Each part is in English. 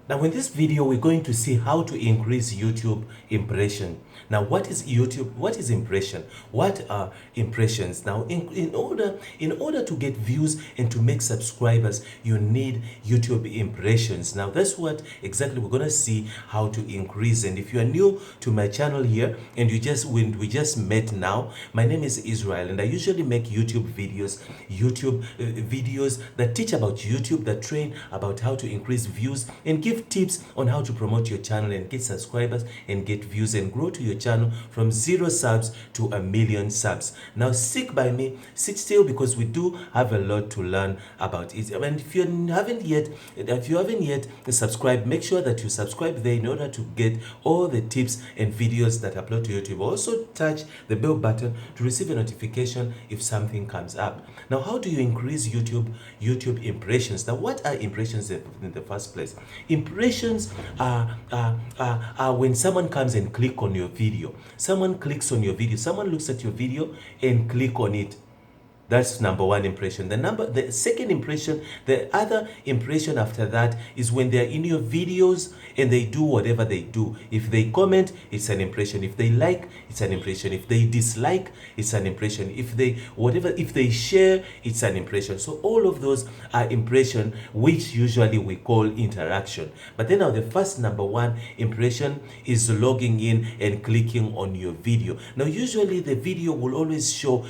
Now in this video, we're going to see how to increase YouTube impression. Now, what is YouTube? What is impression? What are impressions? Now, in order to get views and to make subscribers, you need YouTube impressions. Now, that's what exactly we're gonna see how to increase. And if you are new to my channel here and we just met now, my name is Israel, and I usually make YouTube videos that teach about YouTube, that train about how to increase views and give tips on how to promote your channel and get subscribers and get views and grow to your channel from 0 subs to 1,000,000 subs. Now stick by me, sit still, because we do have a lot to learn about it. And if you haven't yet subscribed, make sure that you subscribe there in order to get all the tips and videos that upload to YouTube. Also touch the bell button to receive a notification if something comes up. Now, how do you increase YouTube impressions? Now, what are impressions in the first place? Impressions are when someone comes and click on your video. Someone clicks on your video. Someone looks at your video and click on it. That's number one impression. The second impression, the other impression after that is when they're in your videos and they do whatever they do. If they comment, it's an impression. If they like, it's an impression. If they dislike, it's an impression. If they share, it's an impression. So all of those are impression, which usually we call interaction. But then now the first number one impression is logging in and clicking on your video. Now usually the video will always show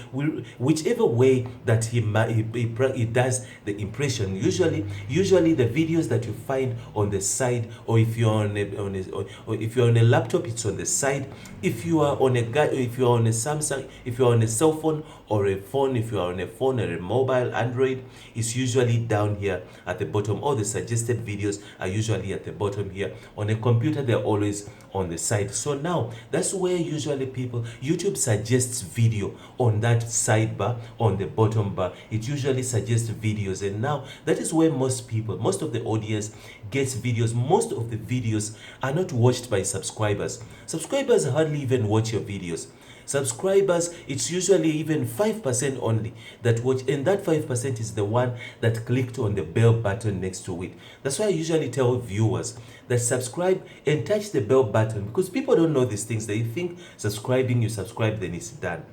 whichever way that he does the impression. Usually the videos that you find on the side, or if you're on a laptop, it's on the side. If you are on a Samsung, if you're on a cell phone or a phone, if you are on a phone or a mobile Android, it's usually down here at the bottom. All the suggested videos are usually at the bottom here. On a computer, they're always on the side. So now that's where usually YouTube suggests video on that sidebar, on the bottom bar. It usually suggests videos, and now that is where most of the audience gets videos. Most of the videos are not watched by subscribers. Subscribers hardly even watch your videos. Subscribers, it's usually even 5% only that watch, and that 5% is the one that clicked on the bell button next to it. That's why I usually tell viewers that subscribe and touch the bell button, because people don't know these things. They think you subscribe, then it's done.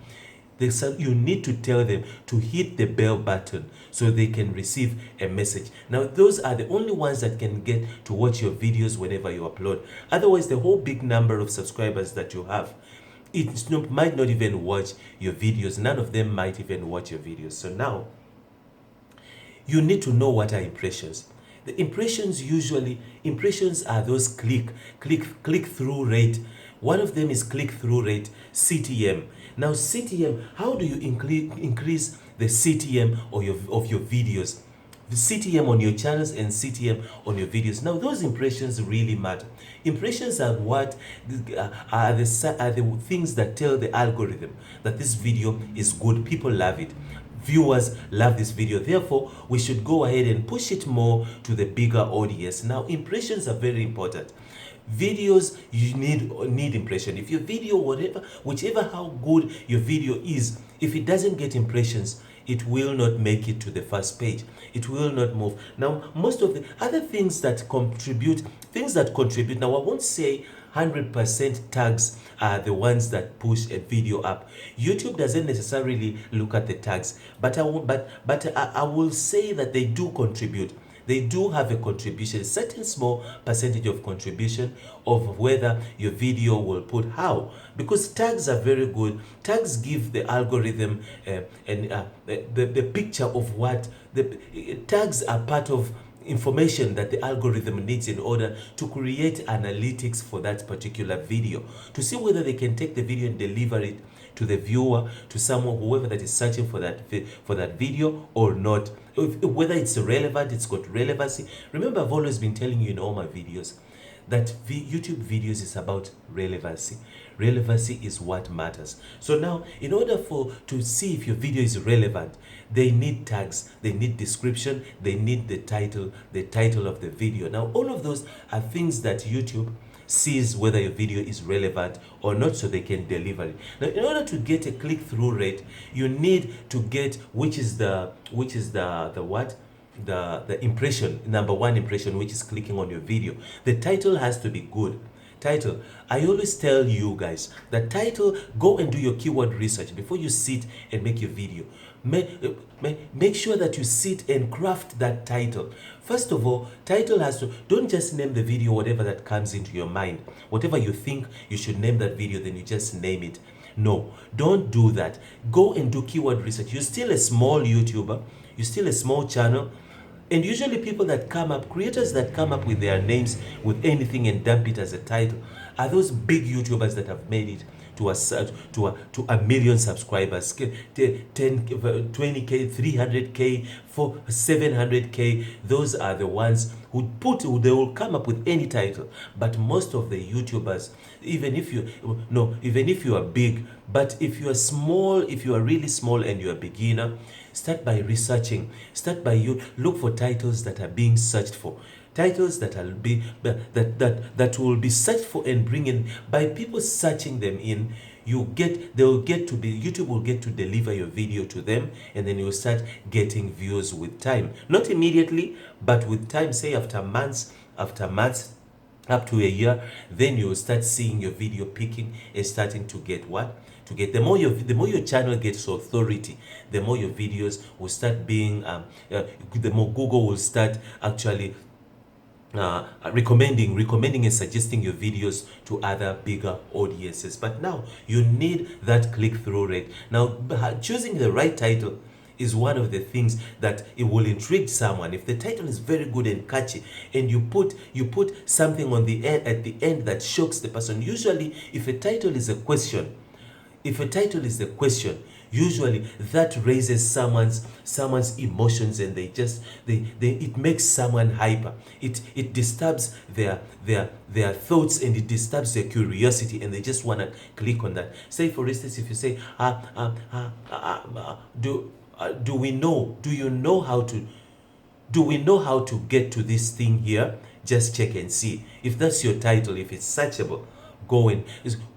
You need to tell them to hit the bell button so they can receive a message. Now, those are the only ones that can get to watch your videos whenever you upload. Otherwise, the whole big number of subscribers that you have, might not even watch your videos. None of them might even watch your videos. So now, you need to know what are impressions. The impressions are those click-through rate. One of them is click-through rate, CTM. Now, CTM, how do you increase the CTM of your videos? The CTM on your channels and CTM on your videos. Now, those impressions really matter. Impressions are what are the things that tell the algorithm that this video is good. People love it. Viewers love this video. Therefore, we should go ahead and push it more to the bigger audience. Now, impressions are very important. Videos, you need impression. If your video, whichever how good your video is, if it doesn't get impressions, it will not make it to the first page. It will not move. Now, most of the other things that contribute, now I won't say 100% tags are the ones that push a video up. YouTube doesn't necessarily look at the tags, but I will say that they do contribute. They do have a contribution, a certain small percentage of contribution of whether your video will put how. Because tags are very good. Tags give the algorithm the picture of what tags are part of information that the algorithm needs in order to create analytics for that particular video, to see whether they can take the video and deliver it to the viewer, to someone, whoever that is searching for that video or not. Whether it's relevant, it's got relevancy. Remember, I've always been telling you in all my videos that YouTube videos is about relevancy. Relevancy is what matters. So now, in order to see if your video is relevant, they need tags, they need description, they need the title of the video. Now, all of those are things that YouTube sees whether your video is relevant or not, so they can deliver it. Now, in order to get a click-through rate, you need to get which is the what? the impression, number one impression, which is clicking on your video. The title has to be good. Title. I always tell you guys that title, go and do your keyword research before you sit and make your video. Make sure that you sit and craft that title. First of all, title has to, don't just name the video whatever that comes into your mind. Whatever you think you should name that video, then you just name it. No, don't do that. Go and do keyword research. You're still a small YouTuber. You're still a small channel. And usually people that come up, creators that come up with their names with anything and dump it as a title, are those big YouTubers that have made it to a million subscribers, 10, 20K, 300K, 700K. Those are the ones who they will come up with any title. But most of the YouTubers, even if you are big, but if you are small, if you are really small and you're a beginner, start by researching. Look for titles that are being searched for. Titles that will be that will be searched for and bring in by people searching them in. YouTube will get to deliver your video to them, and then you'll start getting views with time. Not immediately, but with time, say after months, up to a year, then you'll start seeing your video peaking and starting to get what? The more your channel gets authority, the more your videos will start being, the more Google will start actually recommending and suggesting your videos to other bigger audiences. But now you need that click-through rate. Now, choosing the right title is one of the things that it will intrigue someone. If the title is very good and catchy, and you put something on the end, at the end, that shocks the person. Usually, if a title is a question, usually that raises someone's emotions, and it makes someone hyper. It disturbs their thoughts, and it disturbs their curiosity, and they just want to click on that. Say for instance, if you say do we know how to get to this thing here? Just check and see. If that's your title, if it's searchable, go in.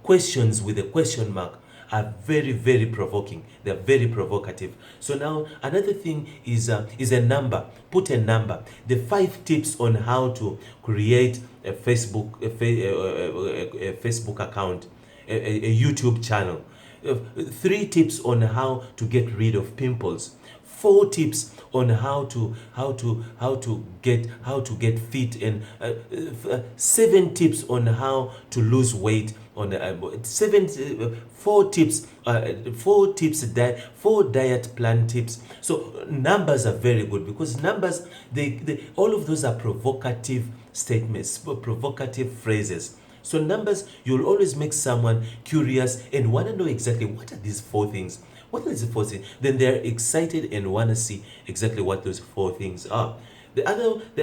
Questions with a question mark are very, very provoking. They're very provocative. So now another thing is a number. Put a number. The 5 tips on how to create a Facebook account, a YouTube channel. 3 tips on how to get rid of pimples. 4 tips on how to get fit, and 7 tips on how to lose weight. On 4 diet plan tips. So numbers are very good, because numbers, they all of those are provocative statements, provocative phrases. So numbers, you'll always make someone curious and want to know exactly what are these 4 things. What is the 4 things? Then they're excited and want to see exactly what those 4 things are. The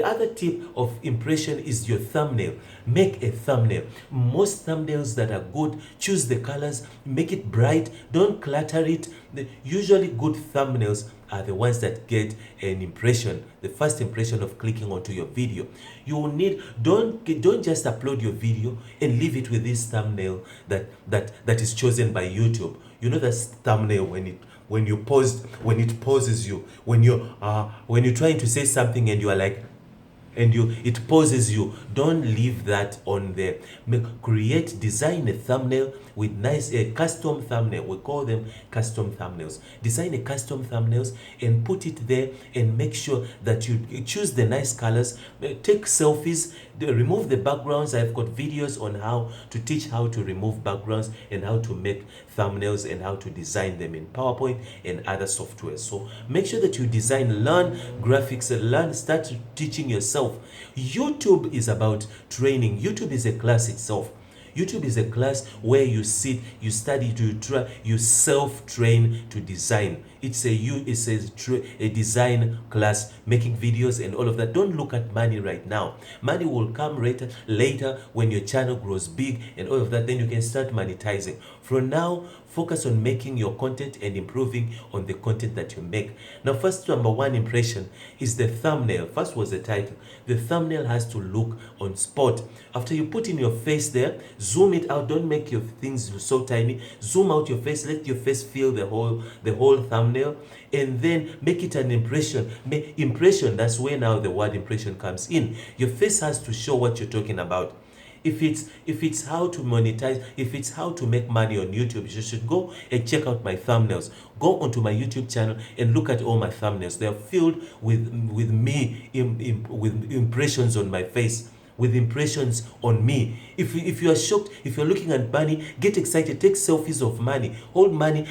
other tip of impression is your thumbnail. Make a thumbnail. Most thumbnails that are good, choose the colors, make it bright, don't clutter it. Usually good thumbnails are the ones that get an impression, the first impression of clicking onto your video. You will need, don't just upload your video and leave it with this thumbnail that is chosen by YouTube. You know that thumbnail when it pauses you, when you're trying to say something and you are like, it pauses you. Don't leave that on there. Design a thumbnail with a custom thumbnail. We call them custom thumbnails. Design a custom thumbnails and put it there, and make sure that you choose the nice colors. Take selfies, remove the backgrounds. I've got videos on how to teach how to remove backgrounds and how to make thumbnails and how to design them in PowerPoint and other software. So make sure that you design, learn graphics, start teaching yourself. YouTube is about training. YouTube is a class itself. YouTube is a class where you sit, you study, you self-train to design. It's a design class, making videos and all of that. Don't look at money right now. Money will come later when your channel grows big and all of that. Then you can start monetizing. For now, focus on making your content and improving on the content that you make. Now, first, number 1 impression is the thumbnail. First was the title. The thumbnail has to look on spot. After you put in your face there, zoom it out. Don't make your things so tiny. Zoom out your face. Let your face fill the whole thumbnail. thumbnail, and then make it an impression. Impression, that's where now the word impression comes in. Your face has to show what you're talking about. If it's how to monetize, if it's how to make money on YouTube, you should go and check out my thumbnails. Go onto my YouTube channel and look at all my thumbnails. They are filled with me, with impressions on my face, with impressions on me. If you are shocked, if you're looking at money, get excited. Take selfies of money. Hold money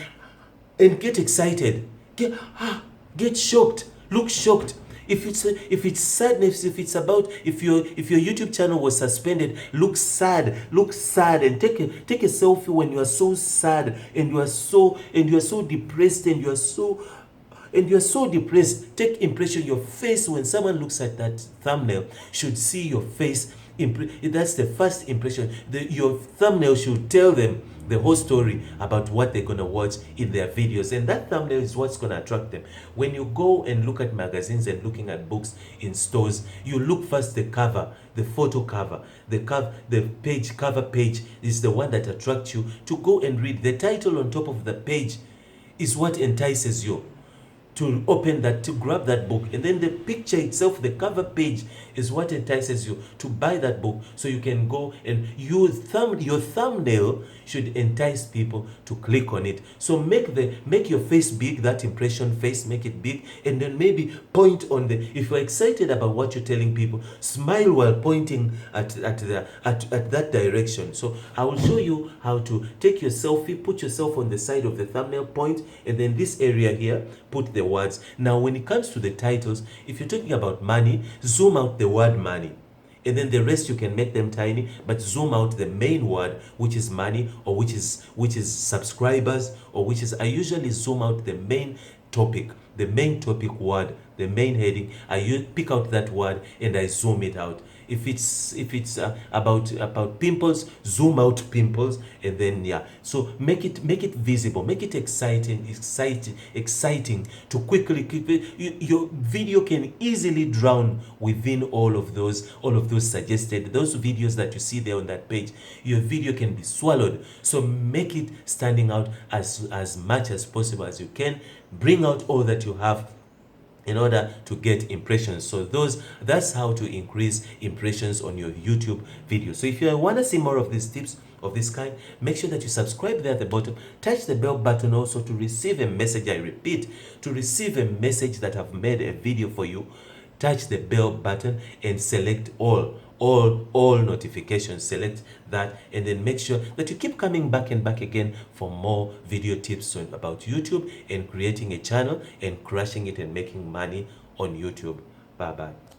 and get excited. Get shocked. Look shocked. If it's sadness, if it's about if your YouTube channel was suspended, look sad, and take a selfie when you are so sad and you are so depressed and you are so depressed. Take impression. Your face, when someone looks at that thumbnail, should see your face. That's the first impression. Your thumbnail should tell them the whole story about what they're going to watch in their videos, and that thumbnail is what's going to attract them. When you go and look at magazines and looking at books in stores, you look first the cover, the photo cover, the cover page is the one that attracts you to go and read. The title on top of the page is what entices you to open that, to grab that book. And then the picture itself, the cover page, is what entices you to buy that book, so you can go and your thumbnail should entice people to click on it. So make your face big, that impression face, make it big, and then maybe point on if you're excited about what you're telling people, smile while pointing at that direction. So I will show you how to take your selfie, put yourself on the side of the thumbnail, point, and then this area here, put the words. Now when it comes to the titles, if you're talking about money, zoom out the word money, and then the rest you can make them tiny, but zoom out the main word, which is money, or which is subscribers, or which is, I usually zoom out the main topic word, the main heading. I pick out that word and I zoom it out. If it's about pimples, zoom out pimples, and then so make it visible, make it exciting to quickly your video can easily drown within all of those suggested, those videos that you see there on that page. Your video can be swallowed. So make it standing out as much as possible as you can. Bring out all that you have in order to get impressions. So that's how to increase impressions on your YouTube video. So if you want to see more of these tips of this kind, make sure that you subscribe there at the bottom. Touch the bell button also to receive a message. I repeat, to receive a message that I've made a video for you. Touch the bell button and select all notifications. Select that, and then make sure that you keep coming back and back again for more video tips about YouTube and creating a channel and crushing it and making money on YouTube. Bye bye.